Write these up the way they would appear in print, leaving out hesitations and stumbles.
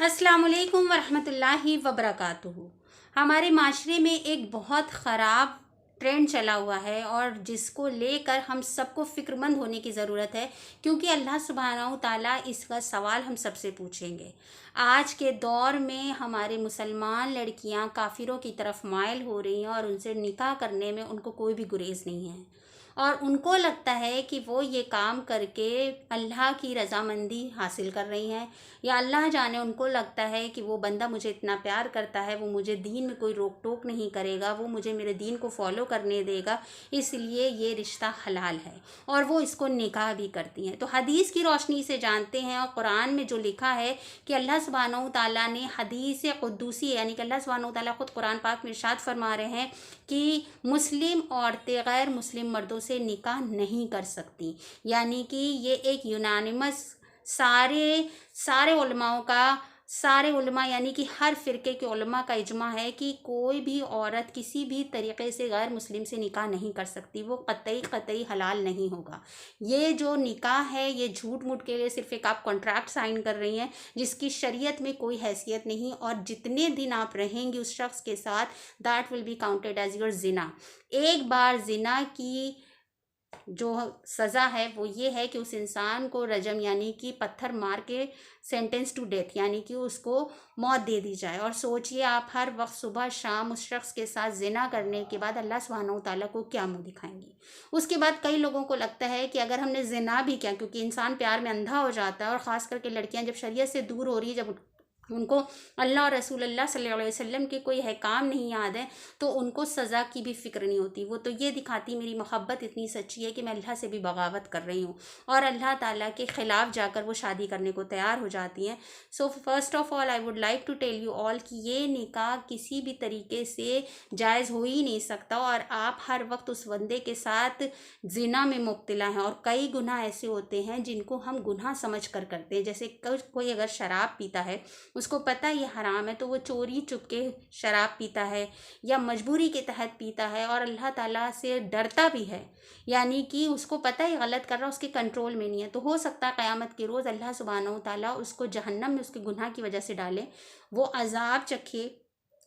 अस्सलाम वालेकुम वरहमतुल्लाहि वबरकातुहू। हमारे माशरे में एक बहुत ख़राब ट्रेंड चला हुआ है और जिसको लेकर हम सबको फ़िक्रमंद होने की ज़रूरत है, क्योंकि अल्लाह सुब्हानहू ताला इसका सवाल हम सबसे पूछेंगे। आज के दौर में हमारे मुसलमान लड़कियां काफिरों की तरफ माइल हो रही हैं और उनसे निकाह करने में उनको कोई भी गुरेज नहीं है, और उनको लगता है कि वो ये काम करके अल्लाह की रज़ामंदी हासिल कर रही हैं, या अल्लाह जाने उनको लगता है कि वो बंदा मुझे इतना प्यार करता है, वो मुझे दीन में कोई रोक टोक नहीं करेगा, वो मुझे मेरे दीन को फॉलो करने देगा, इसलिए ये रिश्ता हलाल है और वो इसको निकाह भी करती हैं। तो हदीस की रोशनी से जानते हैं और कुरान में जो लिखा है कि अल्लाह सुब्हानहू ताला ने हदीस कुद्दूसी यानी कि अल्लाह सुब्हानहू ताला खुद कुरान पाक में इरशाद फरमा रहे हैं कि मुस्लिम औरतें गैर मुस्लिम मर्दों से निकाह नहीं कर सकती, यानी कि ये एक यूनानिमस सारे सारे उलमाओं का सारे उलमा यानी कि हर फ़िरके के उलमा का इजमा है कि कोई भी औरत किसी भी तरीक़े से गैर मुस्लिम से निकाह नहीं कर सकती, वो क़तई क़तई हलाल नहीं होगा। ये जो निकाह है ये झूठ मूठ के लिए सिर्फ़ एक आप कॉन्ट्रैक्ट साइन कर रही हैं जिसकी शरीयत में कोई हैसियत नहीं, और जितने दिन आप रहेंगी उस शख्स के साथ that will be counted as your जिना। एक बार जिना की जो सज़ा है वो ये है कि उस इंसान को रजम यानी कि पत्थर मार के सेंटेंस टू डेथ यानी कि उसको मौत दे दी जाए। और सोचिए आप हर वक्त सुबह शाम उस शख्स के साथ जिना करने के बाद अल्लाह सुब्हानहू ताला को क्या मुंह दिखाएंगी। उसके बाद कई लोगों को लगता है कि अगर हमने जिना भी किया, क्योंकि इंसान प्यार में अंधा हो जाता है और ख़ास करके लड़कियां जब शरीयत से दूर हो रही है, जब उनको अल्लाह और रसूल अल्लाह सल्लल्लाहु अलैहि वसल्लम के कोई है काम नहीं याद है, तो उनको सज़ा की भी फ़िक्र नहीं होती। वो तो ये दिखाती मेरी मोहब्बत इतनी सच्ची है कि मैं अल्लाह से भी बगावत कर रही हूँ, और अल्लाह ताला के ख़िलाफ़ जाकर वो शादी करने को तैयार हो जाती हैं। So first of all I would like to tell you all कि ये निकाह किसी भी तरीके से जायज़ हो ही नहीं सकता, और आप हर वक्त उस बंदे के साथ ज़िना में मुब्तला हैं। और कई गुनाह ऐसे होते हैं जिनको हम गुनाह समझ कर करते हैं, जैसे कोई अगर शराब पीता है, उसको पता है ये हराम है, तो वो चोरी चुपके शराब पीता है या मजबूरी के तहत पीता है और अल्लाह ताला से डरता भी है, यानी कि उसको पता है गलत कर रहा है, उसके कंट्रोल में नहीं है, तो हो सकता है क़यामत के रोज़ अल्लाह सुब्हानहू ताला उसको जहन्नम में उसके गुनाह की वजह से डाले, वो अजाब चखे,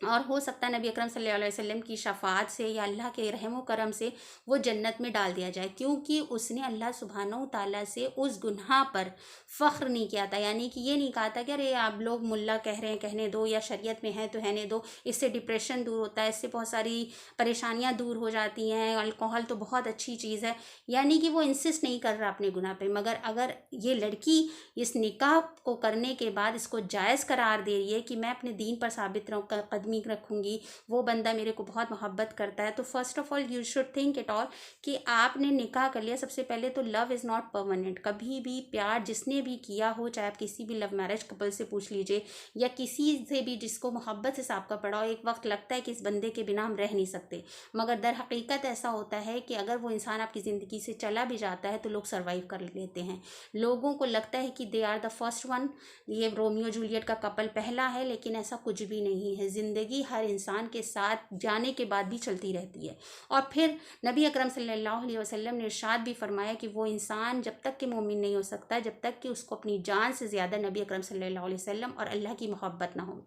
और हो सकता है नबी अकरम सल्लल्लाहु अलैहि वसल्लम की शफ़ाअत से या अल्लाह के रहम व करम से वो जन्नत में डाल दिया जाए, क्योंकि उसने अल्लाह सुब्हानहू ताला से उस गुनाह पर फ़ख्र नहीं किया था। यानी कि ये नहीं कहा था कि अरे आप लोग मुल्ला कह रहे हैं कहने दो, या शरीयत में है तो रहने दो, इससे डिप्रेशन दूर होता है, इससे बहुत सारी परेशानियाँ दूर हो जाती हैं, अल्कोहल तो बहुत अच्छी चीज़ है। यानी कि वो इंसिस्ट नहीं कर रहा अपने गुनाह पे, मगर अगर ये लड़की इस निकाह को करने के बाद इसको जायज़ करार दे रही है कि मैं अपने दीन पर साबित रहूँ, कदमी रखूँगी, वो बंदा मेरे को बहुत मोहब्बत करता है, तो first of all you should think it all कि आपने निकाह कर लिया। सबसे पहले तो लव इज़ नॉट परमानेंट। कभी भी प्यार जिसने भी किया हो, चाहे आप किसी भी लव मैरिज कपल से पूछ लीजिए या किसी से भी जिसको मोहब्बत से आपका पड़ा हो, एक वक्त लगता है कि इस बंदे के बिना हम रह नहीं सकते, मगर दर हकीकत ऐसा होता है कि अगर वो इंसान आपकी ज़िंदगी से चला भी जाता है तो लोग सर्वाइव कर लेते हैं। लोगों को लगता है कि they are the first one, ये रोमियो जूलियट का कपल पहला है, लेकिन ऐसा कुछ भी नहीं है। ज़िंदगी हर इंसान के साथ जाने के बाद भी चलती रहती है। और फिर नबी अकरम सल्लल्लाहु अलैहि वसल्लम ने इरशाद भी फरमाया कि वो इंसान जब तक कि मोमिन नहीं हो सकता जब तक कि उसको अपनी जान से ज़्यादा नबी अकरम सल्लल्लाहु अलैहि वसल्लम और अल्लाह की मोहब्बत ना हो।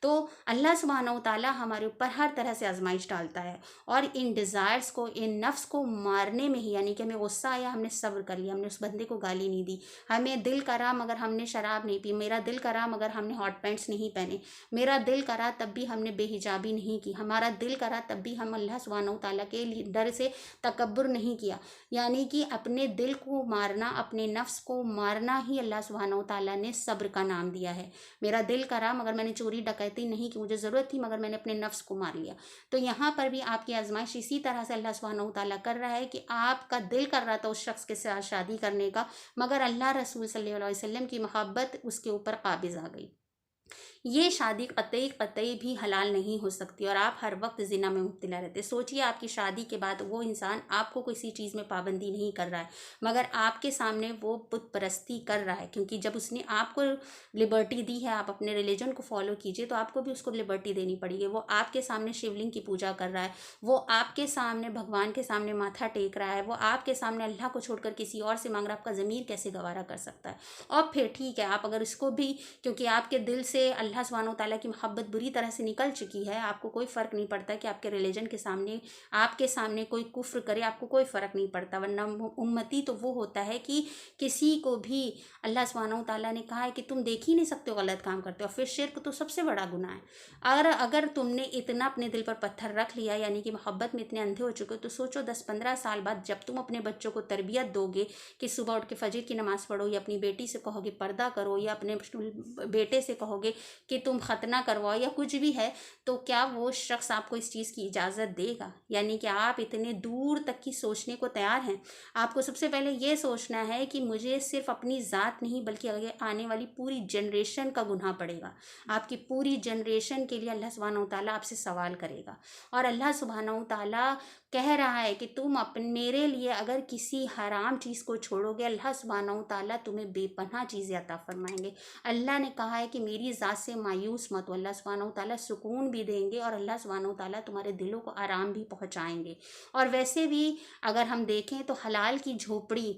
तो अल्लाह सुब्हानहू ताला हमारे ऊपर हर तरह से आजमाइश डालता है, और इन डिज़ायर्स को, इन नफ्स को मारने में ही, यानी कि हमें गुस्सा आया, हमने सब्र कर लिया, हमने उस बंदे को गाली नहीं दी, हमें दिल करा मगर हमने शराब नहीं पी, मेरा दिल करा मगर हमने हॉट पैंट्स नहीं पहने, मेरा दिल करा तब भी हमने बेहिजाबी नहीं की, हमारा दिल करा तब भी हम अल्लाह सुब्हानहू ताला के डर से तकब्बुर नहीं किया। यानी कि अपने दिल को मारना, अपने नफ्स को मारना ही अल्लाह सुब्हानहू ताला ने सब्र का नाम दिया है। मेरा दिल करा मगर मैंने चोरी डकैती नहीं की, मुझे ज़रूरत थी मगर मैंने अपने नफ्स को मार लिया। तो यहाँ पर भी आपकी आजमाइश इसी तरह से अल्लाह सुब्हानहू ताला कर रहा है कि आपका दिल कर रहा था उस शख्स के साथ शादी करने का, मगर अल्लाह रसूल सल्लल्लाहु अलैहि वसल्लम की मोहब्बत उसके ऊपर काबिज़ आ गई। ये शादी कतई कतई भी हलाल नहीं हो सकती, और आप हर वक्त जिना में मुब्तला रहते। सोचिए आपकी शादी के बाद वो इंसान आपको किसी चीज़ में पाबंदी नहीं कर रहा है, मगर आपके सामने वो बुत परस्ती कर रहा है, क्योंकि जब उसने आपको लिबर्टी दी है, आप अपने रिलीजन को फॉलो कीजिए, तो आपको भी उसको लिबर्टी देनी पड़ेगी। वो आपके सामने शिवलिंग की पूजा कर रहा है, वो आपके सामने भगवान के सामने माथा टेक रहा है, वो आपके सामने अल्लाह को छोड़कर किसी और से मांग रहा है, आपका ज़मीर कैसे गवारा कर सकता है। और फिर ठीक है, आप अगर इसको भी, क्योंकि आपके दिल से से अल्लाह सुब्हानहू ताला की मोहब्बत बुरी तरह से निकल चुकी है, आपको कोई फ़र्क नहीं पड़ता कि आपके रिलीजन के सामने, आपके सामने कोई कुफ्र करे, आपको कोई फ़र्क नहीं पड़ता। वरना उम्मती तो वो होता है कि किसी को भी अल्लाह सुब्हानहू ताला ने कहा है कि तुम देख ही नहीं सकते हो गलत काम करते हो, फिर शिर्क तो सबसे बड़ा गुनाह है। और अगर तुमने इतना अपने दिल पर पत्थर रख लिया, यानी कि मोहब्बत में इतने अंधे हो चुके हो, तो सोचो 10-15 साल बाद जब तुम अपने बच्चों को तरबियत दोगे कि सुबह उठ के फजर की नमाज़ पढ़ो, या अपनी बेटी से कहोगे पर्दा करो, या अपने बेटे से कहोगे कि तुम खतना करवाओ, या कुछ भी है, तो क्या वो शख्स आपको इस चीज़ की इजाज़त देगा? यानी कि आप इतने दूर तक की सोचने को तैयार हैं। आपको सबसे पहले ये सोचना है कि मुझे सिर्फ अपनी ज़ात नहीं बल्कि आगे आने वाली पूरी जनरेशन का गुनाह पड़ेगा। आपकी पूरी जनरेशन के लिए अल्लाह सुब्हानहू ताला आपसे सवाल करेगा। और अल्लाह सुब्हानहू ताला कह रहा है कि तुम अपने मेरे लिए अगर किसी हराम चीज़ को छोड़ोगे, अल्लाह सुब्हानहू ताला तुम्हें बेपनाह चीज़ें अता फरमाएंगे। अल्लाह ने कहा है कि मेरी ज़ात से मायूस मत हो, अल्लाह सुब्हानहू ताला सुकून भी देंगे और अल्लाह सुब्हानहू ताला तुम्हारे दिलों को आराम भी पहुँचाएंगे। और वैसे भी अगर हम देखें तो हलाल की झोपड़ी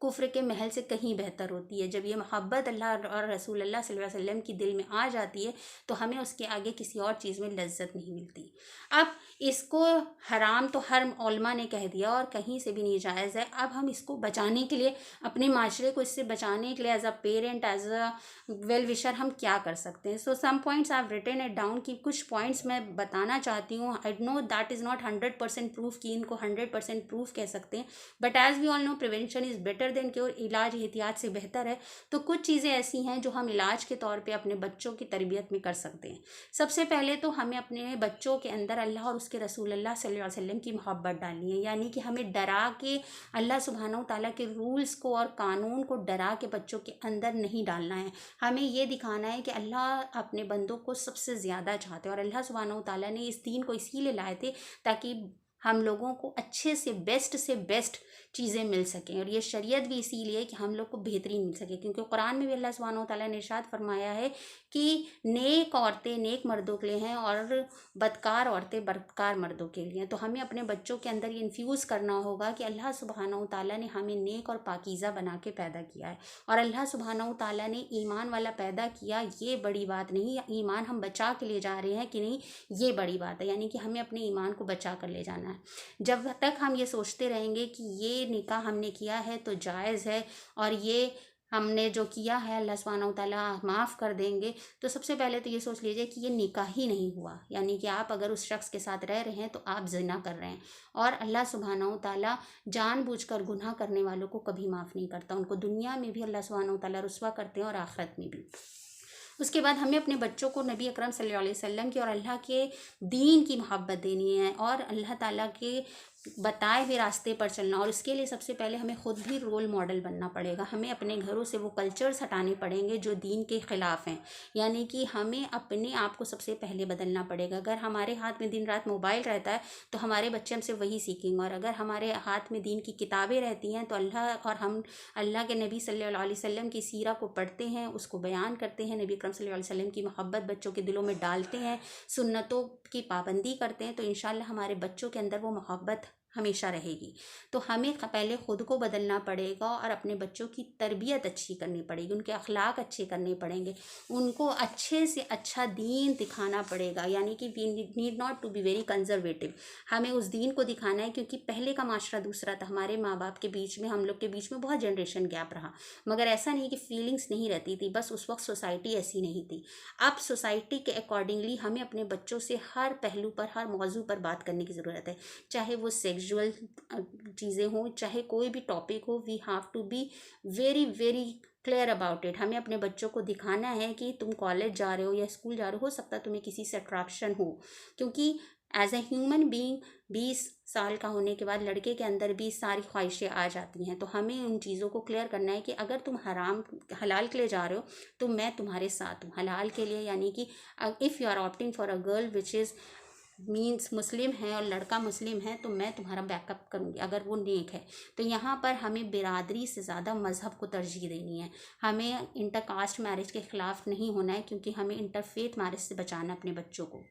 कुफ्र के महल से कहीं बेहतर होती है। जब ये मोहब्बत अल्लाह और रसूल अल्लाह सल्लल्लाहु अलैहि वसल्लम की दिल में आ जाती है तो हमें उसके आगे किसी और चीज़ में लज्जत नहीं मिलती। अब इसको हराम तो हर उलमा ने कह दिया और कहीं से भी नहीं जायज़ है। अब हम इसको बचाने के लिए, अपने माशरे को इससे बचाने के लिए as a parent, as a well wisher हम क्या कर सकते हैं। So some points I have written it down कि कुछ पॉइंट्स मैं बताना चाहती हूँ। I know that is not 100% proof कि इनको 100% प्रूफ कह सकते हैं, but as we all know prevention is better than cure. इलाज एहतियात से बेहतर है। तो कुछ चीज़ें ऐसी हैं जो हम इलाज के तौर पे अपने बच्चों की तरबियत में कर सकते हैं। सबसे पहले तो हमें अपने बच्चों के अंदर अल्लाह और उसके रसूल अल्लाह सल्लल्लाहु अलैहि वसल्लम की मोहब्बत डालनी है। यानी कि हमें डरा के अल्लाह सुब्हानहू ताला के रूल्स को और कानून को डरा के बच्चों के अंदर नहीं डालना है। हमें ये दिखाना है कि अल्लाह अपने बंदों को सबसे ज़्यादा चाहते हैं और अल्लाह सुब्हानहू ताला ने इस दीन को इसीलिए लाए थे ताकि हम लोगों को अच्छे से बेस्ट चीज़ें मिल सकें। और ये शरीयत भी इसीलिए कि हम लोग को बेहतरीन मिल सके, क्योंकि कुरान में भी अल्लाह सुब्हानहू तआला ने इरशाद फरमाया है कि नेक औरतें नेक मर्दों के लिए हैं और बदकार औरतें बदकार मर्दों के लिए हैं। तो हमें अपने बच्चों के अंदर ये इन्फ्यूज़ करना होगा कि अल्लाह सुब्हानहू तआला ने हमें नेक और पाकीज़ा बना के पैदा किया है और अल्लाह सुब्हानहू तआला ने ईमान वाला पैदा किया। ये बड़ी बात नहीं, ईमान हम बचा के ले जा रहे हैं कि नहीं, ये बड़ी बात है। यानी कि हमें अपने ईमान को बचा कर ले जाना है। जब तक हम ये सोचते रहेंगे कि ये निकाह हमने किया है तो जायज़ है और ये हमने जो किया है अल्लाह सुब्हानहू तआला माफ़ कर देंगे, तो सबसे पहले तो ये सोच लीजिए कि ये निकाह ही नहीं हुआ। यानी कि आप अगर उस शख्स के साथ रह रहे हैं तो आप ज़िना कर रहे हैं और अल्लाह सुब्हानहू तआला जानबूझकर गुनाह करने वालों को कभी माफ़ नहीं करता। उनको दुनिया में भी अल्लाह सुब्हानहू तआला रुस्वा करते हैं और आखिरत में भी। उसके बाद हमें अपने बच्चों को नबी अकरम सल्लल्लाहु अलैहि वसल्लम की और अल्लाह के दीन की मोहब्बत देनी है और अल्लाह ताला के बताए हुए रास्ते पर चलना। और इसके लिए सबसे पहले हमें खुद भी रोल मॉडल बनना पड़ेगा। हमें अपने घरों से वो कल्चर्स हटाने पड़ेंगे जो दीन के ख़िलाफ़ हैं। यानी कि हमें अपने आप को सबसे पहले बदलना पड़ेगा। अगर हमारे हाथ में दिन रात मोबाइल रहता है तो हमारे बच्चे हमसे वही सीखेंगे, और अगर हमारे हाथ में दीन की किताबें रहती हैं तो हम अल्लाह के नबी सल्लल्लाहु अलैहि वसल्लम की सीरा को पढ़ते हैं, उसको बयान करते हैं, नबी अकरम सल्लल्लाहु अलैहि वसल्लम की मोहब्बत बच्चों के दिलों में डालते हैं, सुन्नतों की पाबंदी करते हैं, तो इंशाअल्लाह हमारे बच्चों के अंदर वो मोहब्बत हमेशा रहेगी। तो हमें पहले ख़ुद को बदलना पड़ेगा और अपने बच्चों की तरबियत अच्छी करनी पड़ेगी, उनके अखलाक अच्छे करने पड़ेंगे, उनको अच्छे से अच्छा दीन दिखाना पड़ेगा। यानी कि we need not to be very conservative. हमें उस दीन को दिखाना है, क्योंकि पहले का माशरा दूसरा था। हमारे माँ बाप के बीच में, हम लोग के बीच में बहुत जनरेशन गैप रहा, मगर ऐसा नहीं कि फीलिंग्स नहीं रहती थी, बस उस वक्त सोसाइटी ऐसी नहीं थी। अब सोसाइटी के अकॉर्डिंगली हमें अपने बच्चों से हर पहलू पर, हर मौजू पर बात करने की ज़रूरत है, चाहे वो सेक्सुअल चीज़ें हों, चाहे कोई भी टॉपिक हो। We have to be very very clear about it. हमें अपने बच्चों को दिखाना है कि तुम कॉलेज जा रहे हो या स्कूल जा रहे हो सकता है तुम्हें किसी से अट्रैक्शन हो, क्योंकि एज ए ह्यूमन बीइंग 20 साल का होने के बाद लड़के के अंदर भी सारी ख्वाहिशें आ जाती हैं। तो हमें उन चीज़ों को क्लियर करना है कि अगर तुम हलाल के लिए जा रहे हो तो मैं तुम्हारे साथ हूँ हलाल के लिए। यानी कि if you are opting for a girl which is means मुस्लिम है और लड़का मुस्लिम है तो मैं तुम्हारा बैकअप करूँगी अगर वो नेक है। तो यहाँ पर हमें बिरादरी से ज़्यादा मज़हब को तरजीह देनी है। हमें इंटरकास्ट मैरिज के ख़िलाफ़ नहीं होना है, क्योंकि हमें इंटरफेथ मैरिज से बचाना अपने बच्चों को।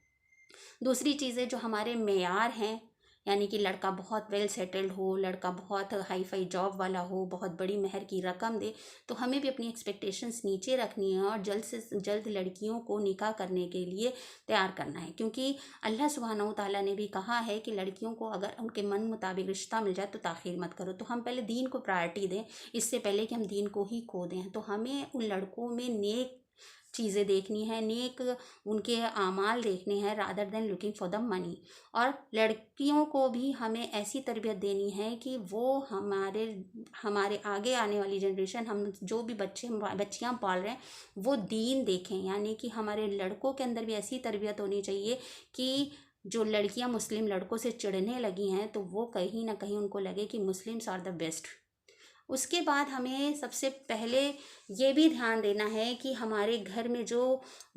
दूसरी चीज़ें जो हमारे मेयार हैं यानी कि लड़का बहुत वेल सेटल्ड हो, लड़का बहुत हाई फाई जॉब वाला हो, बहुत बड़ी महर की रकम दे, तो हमें भी अपनी एक्सपेक्टेशंस नीचे रखनी है और जल्द से जल्द लड़कियों को निकाह करने के लिए तैयार करना है। क्योंकि अल्लाह सुब्हानहू ताला ने भी कहा है कि लड़कियों को अगर उनके मन मुताबिक रिश्ता मिल जाए तो ताख़ीर मत करो। तो हम पहले दीन को प्रायोरिटी दें, इससे पहले कि हम दीन को ही खो दें। तो हमें उन लड़कों में नेक चीज़ें देखनी है, नेक उनके आमाल देखने हैं, rather than looking for the money. और लड़कियों को भी हमें ऐसी तरबियत देनी है कि वो हमारे हमारे आगे आने वाली जनरेशन, हम जो भी बच्चियाँ पाल रहे हैं, वो दीन देखें। यानी कि हमारे लड़कों के अंदर भी ऐसी तरबियत होनी चाहिए कि जो लड़कियां मुस्लिम लड़कों से चिढ़ने लगी हैं तो वो कहीं ना कहीं उनको लगे कि मुस्लिम्स आर द बेस्ट। उसके बाद हमें सबसे पहले ये भी ध्यान देना है कि हमारे घर में जो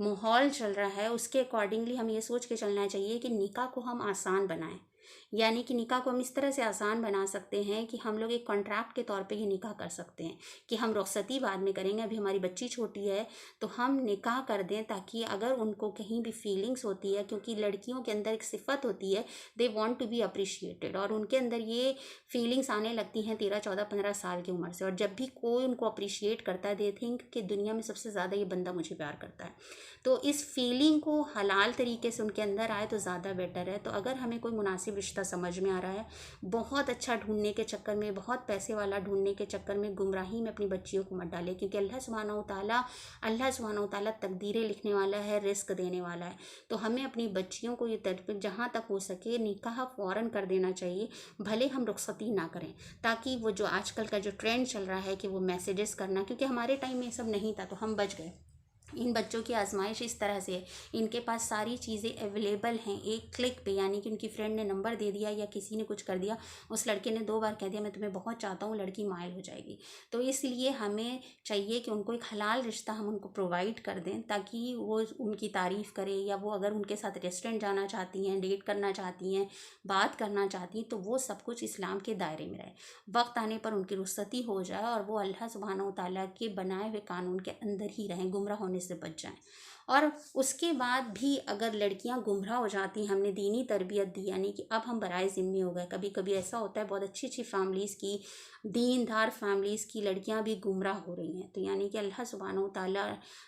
माहौल चल रहा है उसके अकॉर्डिंगली हमें ये सोच के चलना चाहिए कि निकाह को हम आसान बनाएं। यानी कि निकाह को हम इस तरह से आसान बना सकते हैं कि हम लोग एक कॉन्ट्रैक्ट के तौर पे ही निकाह कर सकते हैं कि हम रुखसती बाद में करेंगे, अभी हमारी बच्ची छोटी है तो हम निकाह कर दें, ताकि अगर उनको कहीं भी फीलिंग्स होती है, क्योंकि लड़कियों के अंदर एक सिफत होती है, they want to be appreciated, और उनके अंदर ये फीलिंग्स आने लगती हैं 13, 14, 15 साल की उम्र से। और जब भी कोई उनको अप्रिशिएट करता है, दे थिंक कि दुनिया में सबसे ज़्यादा ये बंदा मुझे प्यार करता है। तो इस फीलिंग को हलाल तरीके से उनके अंदर आए तो ज़्यादा बेटर है। तो अगर हमें कोई मुनासिब रिश्ता समझ में आ रहा है, बहुत अच्छा ढूंढने के चक्कर में, बहुत पैसे वाला ढूंढने के चक्कर में गुमराही में अपनी बच्चियों को मत डालें, क्योंकि अल्लाह सुब्हानहू ताला तकदीरें लिखने वाला है, रिस्क देने वाला है। तो हमें अपनी बच्चियों को ये तरबियत जहाँ तक हो सके निकाह फ़ौरन कर देना चाहिए, भले हम रुखसती ना करें, ताकि वो जो आजकल का जो ट्रेंड चल रहा है कि वो मैसेजेस करना, क्योंकि हमारे टाइम में ये सब नहीं था तो हम बच गए। इन बच्चों की आजमाइश इस तरह से है, इनके पास सारी चीज़ें अवेलेबल हैं एक क्लिक पे। यानी कि उनकी फ्रेंड ने नंबर दे दिया या किसी ने कुछ कर दिया, उस लड़के ने 2 बार कह दिया मैं तुम्हें बहुत चाहता हूँ, लड़की माइल हो जाएगी। तो इसलिए हमें चाहिए कि उनको एक हलाल रिश्ता हम उनको प्रोवाइड कर दें, ताकि वो उनकी तारीफ़ करे, या वो अगर उनके साथ रेस्टोरेंट जाना चाहती हैं, डेट करना चाहती हैं, बात करना चाहती हैं, तो वो सब कुछ इस्लाम के दायरे में रहे। वक्त आने पर उनकी रुखसती हो जाए और वो अल्लाह सुब्हानहू तआला के बनाए हुए कानून के अंदर ही रहें, गुमराह होने से बच जाएं। और उसके बाद भी अगर लड़कियां गुमराह हो जाती हैं, हमने दीनी तरबियत दी, यानी कि अब हम बराए ज़िम्मे हो गए। कभी कभी ऐसा होता है बहुत अच्छी अच्छी फैमिलीज़ की, दीनदार फैमिलीज़ की लड़कियां भी गुमराह हो रही हैं। तो यानी कि अल्लाह सुब्हानहू तआला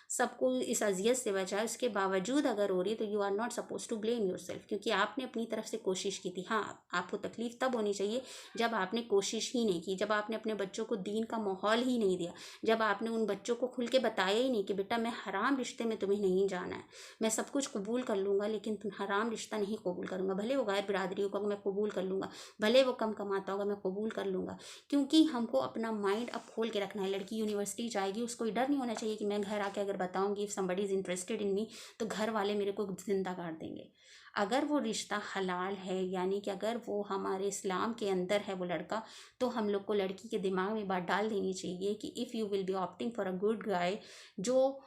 सबको इस अजियत से बचाए। उसके बावजूद अगर हो रही है तो you are not suppose to blame yourself, क्योंकि आपने अपनी तरफ से कोशिश की थी। हाँ, आपको तकलीफ़ तब होनी चाहिए जब आपने कोशिश ही नहीं की, जब आपने अपने बच्चों को दीन का माहौल ही नहीं दिया, जब आपने उन बच्चों को खुल के बताया ही नहीं कि बेटा मैं हराम रिश्ते में तुम्हें नहीं जाना है, मैं सब कुछ कबूल कर लूँगा लेकिन तुम हराम रिश्ता नहीं कबूल करूँगा। भले वो गैर बिरादरी होगा मैं कबूल कर लूँगा, भले वो कम कमाता होगा मैं कबूल कर लूँगा। क्योंकि हमको अपना माइंड अब खोल के रखना है। लड़की यूनिवर्सिटी जाएगी, उसको डर नहीं होना चाहिए कि मैं घर आके अगर बताऊँगी if somebody is interested in me तो घर वाले मेरे को जिंदा काट देंगे। अगर वो रिश्ता हलाल है, यानी कि अगर वो हमारे इस्लाम के अंदर है वो लड़का, तो हम लोग को लड़की के दिमाग में बात डाल देनी चाहिए कि if you will be opting for a good guy, जो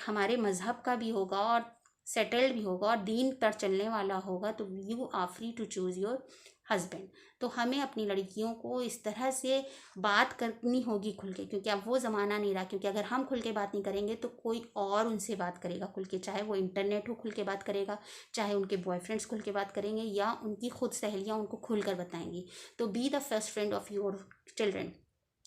हमारे मज़हब का भी होगा और सेटल्ड भी होगा और दीन पर चलने वाला होगा, तो you are free to choose your husband. तो हमें अपनी लड़कियों को इस तरह से बात करनी होगी खुल के, क्योंकि अब वो ज़माना नहीं रहा। क्योंकि अगर हम खुल के बात नहीं करेंगे तो कोई और उनसे बात करेगा खुल के, चाहे वो इंटरनेट हो खुल के बात करेगा, चाहे उनके बॉयफ्रेंड्स खुल के बात करेंगे, या उनकी खुद सहेलियाँ उनको खुल कर बताएंगी। तो be the first friend of your children.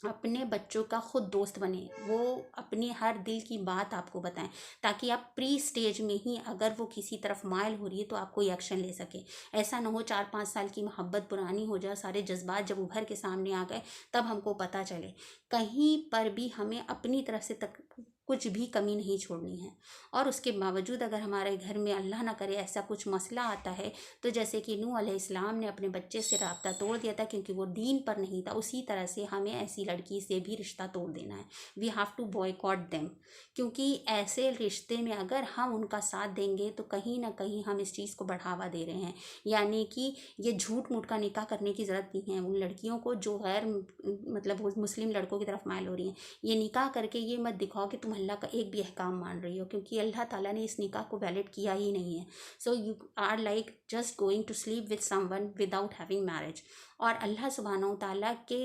अपने बच्चों का खुद दोस्त बने, वो अपनी हर दिल की बात आपको बताएं, ताकि आप प्री स्टेज में ही अगर वो किसी तरफ माइल हो रही है तो आप कोई एक्शन ले सके। ऐसा ना हो 4-5 साल की मोहब्बत पुरानी हो जाए, सारे जज्बात जब उभर के सामने आ गए तब हमको पता चले। कहीं पर भी हमें अपनी तरफ से तक कुछ भी कमी नहीं छोड़नी है। और उसके बावजूद अगर हमारे घर में अल्लाह ना करे ऐसा कुछ मसला आता है, तो जैसे कि नूह अलैहिस्सलाम ने अपने बच्चे से राब्ता तोड़ दिया था क्योंकि वो दीन पर नहीं था, उसी तरह से हमें ऐसी लड़की से भी रिश्ता तोड़ देना है। We have to boycott them, क्योंकि ऐसे रिश्ते में अगर हम उनका साथ देंगे तो कहीं ना कहीं हम इस चीज़ को बढ़ावा दे रहे हैं। यानी कि ये झूठ मूठ का निकाह करने की ज़रूरत नहीं है उन लड़कियों को जो गैर मतलब वो मुस्लिम लड़कों की तरफ माइल हो रही हैं। ये निकाह करके ये मत दिखाओ कि तुम अल्लाह का एक भी अहकाम मान रही हो, क्योंकि अल्लाह ताला ने इस निकाह को वैलिड किया ही नहीं है। So you are like just going to sleep with someone without having marriage. और अल्लाह सुब्हानहू ताला के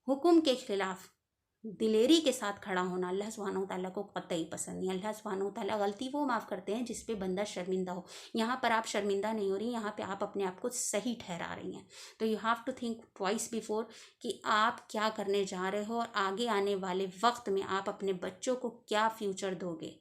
हुक्म के खिलाफ दिलेरी के साथ खड़ा होना अल्लाह सुब्हानहू तआला को कतई पसंद नहीं। अल्लाह सुब्हानहू तआला गलती वो माफ़ करते हैं जिस पे बंदा शर्मिंदा हो। यहाँ पर आप शर्मिंदा नहीं हो रही, यहाँ पे आप अपने आप को सही ठहरा रही हैं। तो you have to think twice before कि आप क्या करने जा रहे हो और आगे आने वाले वक्त में आप अपने बच्चों को क्या फ्यूचर दोगे।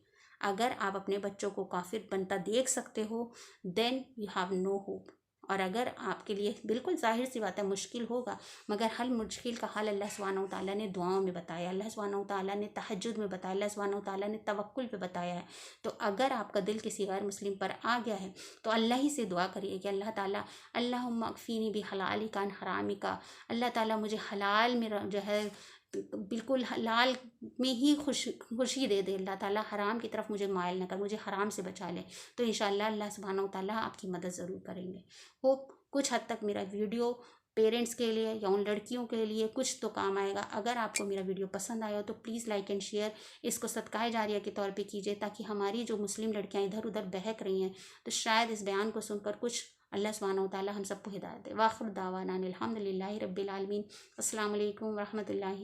अगर आप अपने बच्चों को काफिर बनता देख सकते हो then you have no hope. और अगर आपके लिए बिल्कुल जाहिर सी बात है मुश्किल होगा, मगर हल मुश्किल का हल अल्लाह सुब्हानहू तआला ने दुआओं में बताया, अल्लाह सुब्हानहू तआला ने तहज्जुद में बताया, अल्लाह सुब्हानहू तआला ने तवक्कुल पे बताया है। तो अगर आपका दिल किसी गैर मुस्लिम पर आ गया है तो अल्लाह ही से दुआ करिए कि अल्लाह ताला अल्लाहुम्मा अक्फीनी भी हलालिका अन हरामिका, अल्लाह ताला मुझे हलाल में जो है बिल्कुल हलाल में ही खुशी दे दे, अल्लाह ताला हराम की तरफ मुझे मायल न कर, मुझे हराम से बचा ले। तो इंशाअल्लाह अल्लाह सुब्हानहू तआला आपकी मदद ज़रूर करेंगे। होप कुछ हद तक मेरा वीडियो पेरेंट्स के लिए या उन लड़कियों के लिए कुछ तो काम आएगा। अगर आपको मेरा वीडियो पसंद आया हो तो प्लीज़ लाइक एंड शेयर इसको सदकाए जारिया के तौर पे कीजिए, ताकि हमारी जो मुस्लिम लड़कियां इधर उधर बहक रही हैं तो शायद इस बयान को सुनकर कुछ अल्लाह सुब्हानहू तआला हम सबको हिदायत दे। वाखिर दावाना अनिल हम्दुलिल्लाहि रब्बिल आलमीन। अस्सलाम वालेकुम रहमतुल्लाहि